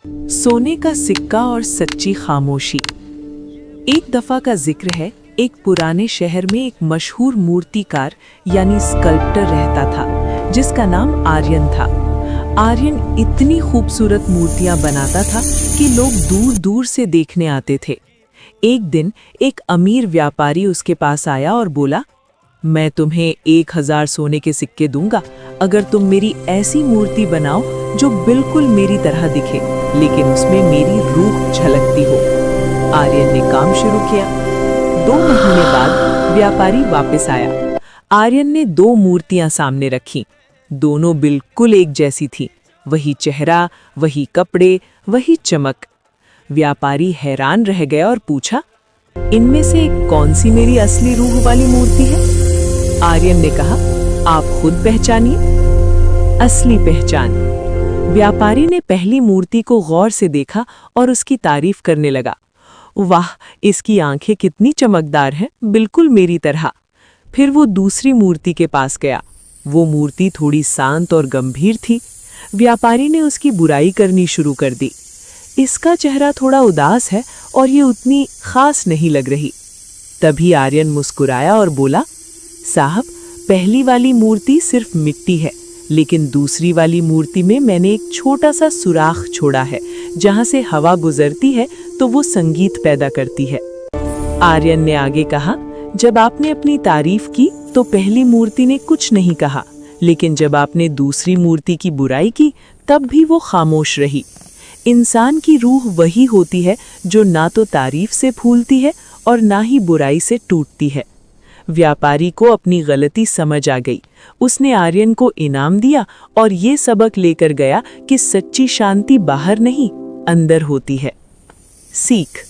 सोने का सिक्का और सच्ची खामोशी। एक दफा का जिक्र है, एक पुराने शहर में एक मशहूर मूर्तिकार यानी स्कल्प्टर रहता था, जिसका नाम आर्यन था। आर्यन इतनी खूबसूरत मूर्तियां बनाता था कि लोग दूर दूर से देखने आते थे। एक दिन एक अमीर व्यापारी उसके पास आया और बोला, मैं तुम्हें 1000 सोने के सिक्के दूंगा अगर तुम मेरी ऐसी मूर्ति बनाओ जो बिल्कुल मेरी तरह दिखे, लेकिन उसमें मेरी रूह झलकती हो। आर्यन ने काम शुरू किया। 2 महीने बाद व्यापारी वापस आया। आर्यन ने 2 मूर्तियां सामने रखीं। दोनों बिल्कुल एक जैसी थी, वही चेहरा, वही कपड़े, वही चमक। व्यापारी हैरान रह गया और पूछा, इनमें से कौन सी मेरी असली रूह वाली मूर्ति है? आर्यन ने कहा, आप खुद पहचानिए। असली पहचान। व्यापारी ने पहली मूर्ति को गौर से देखा और उसकी तारीफ करने लगा। वाह, इसकी आंखें कितनी चमकदार हैं, बिल्कुल मेरी तरह। फिर वो दूसरी मूर्ति के पास गया। वो मूर्ति थोड़ी शांत और गंभीर थी। व्यापारी ने उसकी बुराई करनी शुरू कर दी। इसका चेहरा थोड़ा उदास है और ये उतनी खास नहीं लग रही। तभी आर्यन मुस्कुराया और बोला, साहब, पहली वाली मूर्ति सिर्फ मिट्टी है, लेकिन दूसरी वाली मूर्ति में मैंने एक छोटा सा सुराख छोड़ा है। जहां से हवा गुजरती है तो वो संगीत पैदा करती है। आर्यन ने आगे कहा, जब आपने अपनी तारीफ की तो पहली मूर्ति ने कुछ नहीं कहा, लेकिन जब आपने दूसरी मूर्ति की बुराई की तब भी वो खामोश रही। इंसान की रूह वही होती है जो ना तो तारीफ से फूलती है और ना ही बुराई से टूटती है। व्यापारी को अपनी गलती समझ आ गई। उसने आर्यन को इनाम दिया और ये सबक लेकर गया कि सच्ची शांति बाहर नहीं, अंदर होती है। सीख।